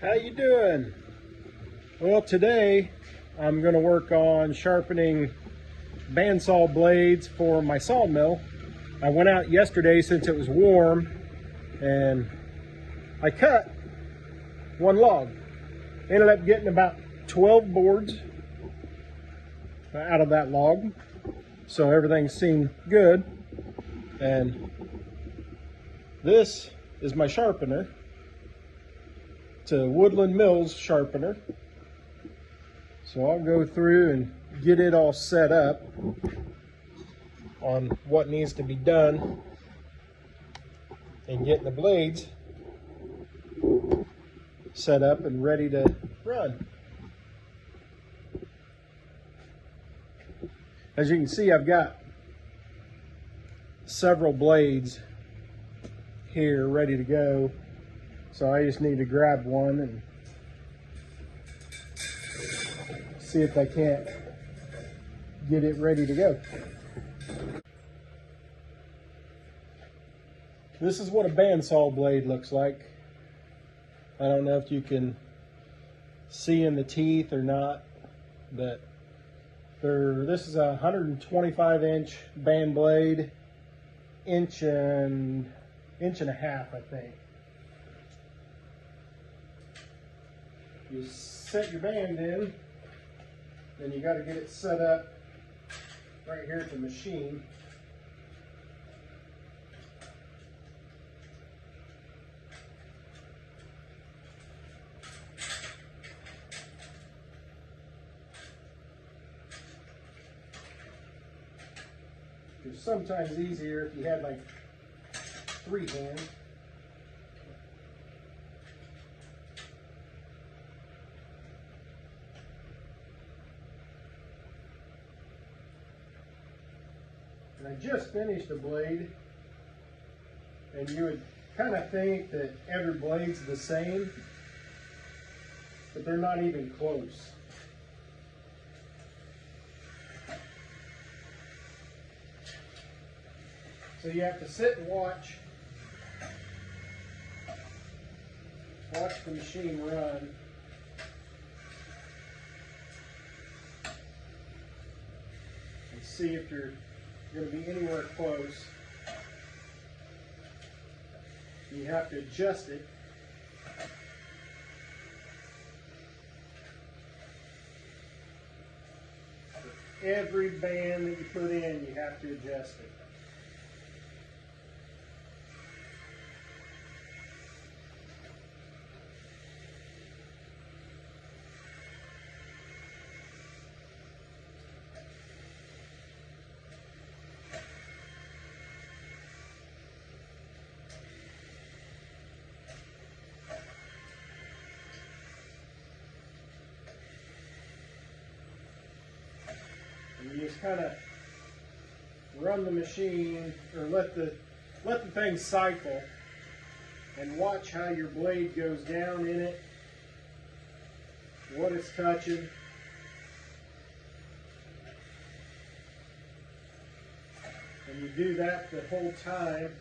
How you doing? Well, today I'm going to work on sharpening bandsaw blades for my sawmill. I went out yesterday since it was warm and I cut one log. Ended up getting about 12 boards out of that log, so everything seemed good. And this is my sharpener. It's a Woodland Mills sharpener. So I'll go through and get it all set up on what needs to be done and getting the blades set up and ready to run. As you can see, I've got several blades here ready to go, so I just need to grab one and see if I can't get it ready to go. This is what a bandsaw blade looks like. I don't know if you can see in the teeth or not, but this is a 125-inch band blade, inch and a half, I think. You set your band in, then you got to get it set up right here at the machine. It's sometimes easier if you had like 3 hands. And I just finished a blade, and you would kind of think that every blade's the same, but they're not even close. So you have to sit and watch the machine run. And see if you're going to be anywhere close. You have to adjust it. For every band that you put in, you have to adjust it. And you just kind of run the machine, or let the thing cycle, and watch how your blade goes down in it, what it's touching. And you do that the whole time.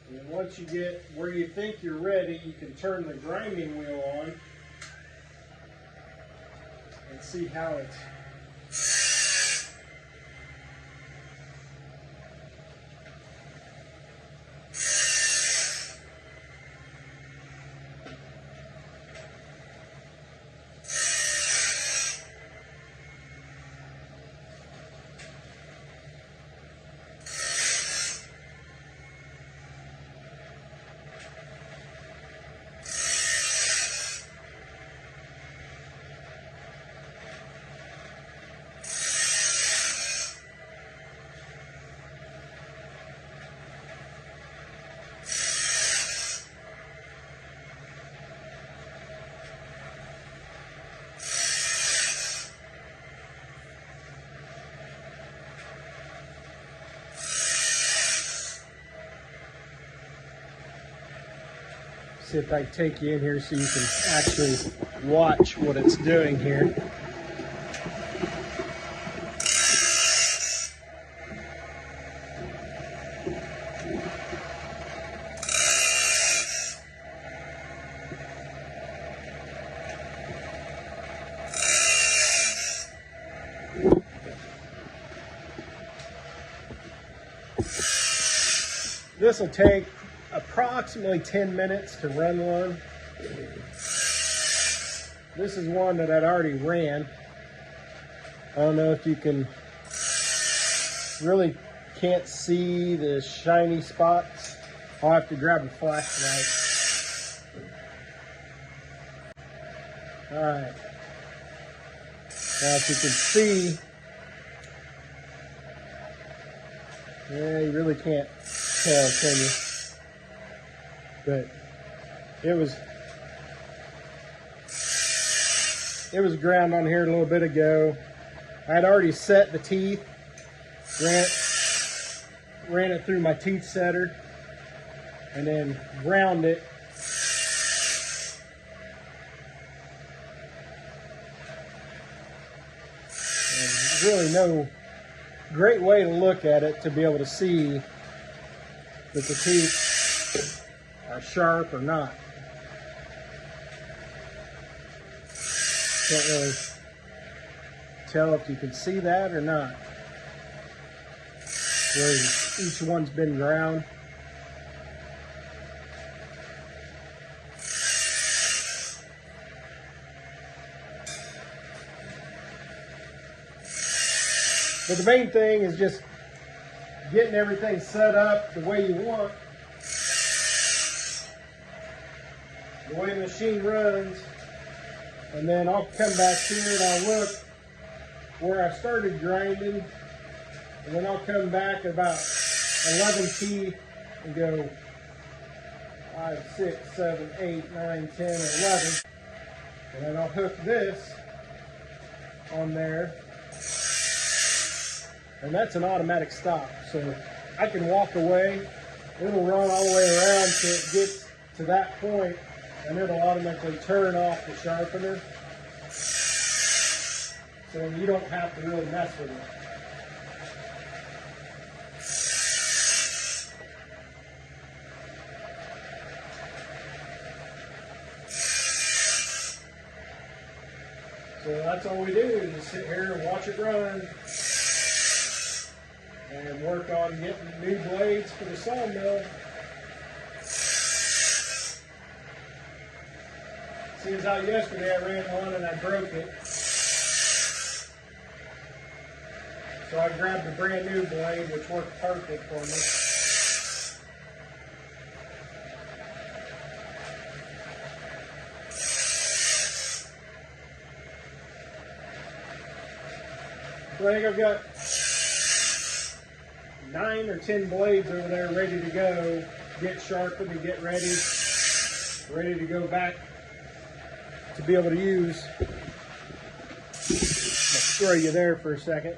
And once you get where you think you're ready, you can turn the grinding wheel on and see how it's see if I can take you in here so you can actually watch what it's doing here. This will take approximately 10 minutes to run one. This is one that I'd already ran. I don't know if you can, really can't see the shiny spots. I'll have to grab a flashlight. All right. Now if you can see, yeah, you really can't tell, can you? But it was ground on here a little bit ago. I had already set the teeth, ran it through my teeth setter, and then ground it. And there's really no great way to look at it to be able to see that the teeth are sharp or not. Can't really tell if you can see that or not, where each one's been ground. But the main thing is just getting everything set up the way you want, the way the machine runs. And then I'll come back here and I'll look where I started grinding, and then I'll come back about 11 teeth and go 5, 6, 7, 8, 9, 10, 11. And then I'll hook this on there. And that's an automatic stop. So I can walk away, it'll run all the way around till it gets to that point, and it'll automatically turn off the sharpener. So you don't have to really mess with it. So that's all we do, is just sit here and watch it run and work on getting new blades for the sawmill. Seems out yesterday I ran one and I broke it. So I grabbed a brand new blade, which worked perfect for me. So I think I've got 9 or 10 blades over there ready to go, get sharpened and get ready to go back to be able to use. I'll throw you there for a second.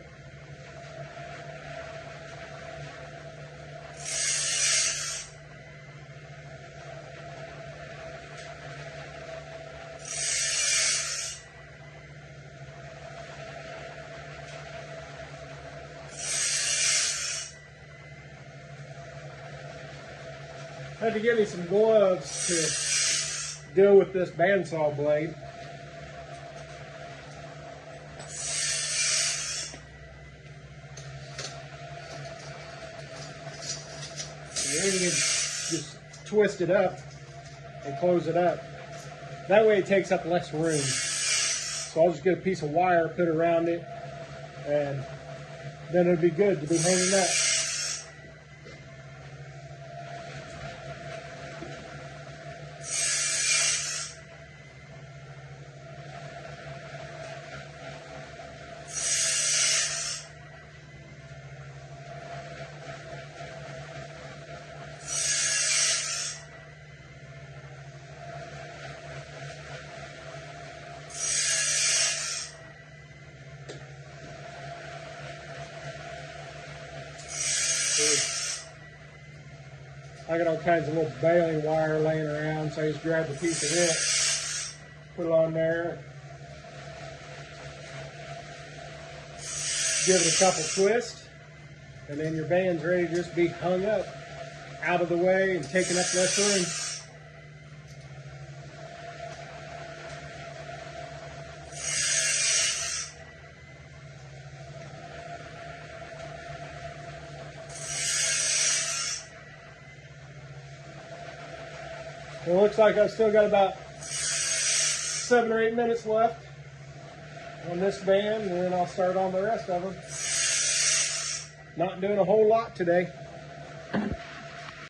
I had to get me some gloves to deal with this bandsaw blade. And then you can just twist it up and close it up. That way it takes up less room. So I'll just get a piece of wire, put around it, and then it'll be good to be hanging up. I got all kinds of little baling wire laying around, so I just grabbed a piece of it, put it on there, give it a couple twists, and then your band's ready to just be hung up, out of the way and taking up less room. It looks like I've still got about 7 or 8 minutes left on this band, and then I'll start on the rest of them. Not doing a whole lot today.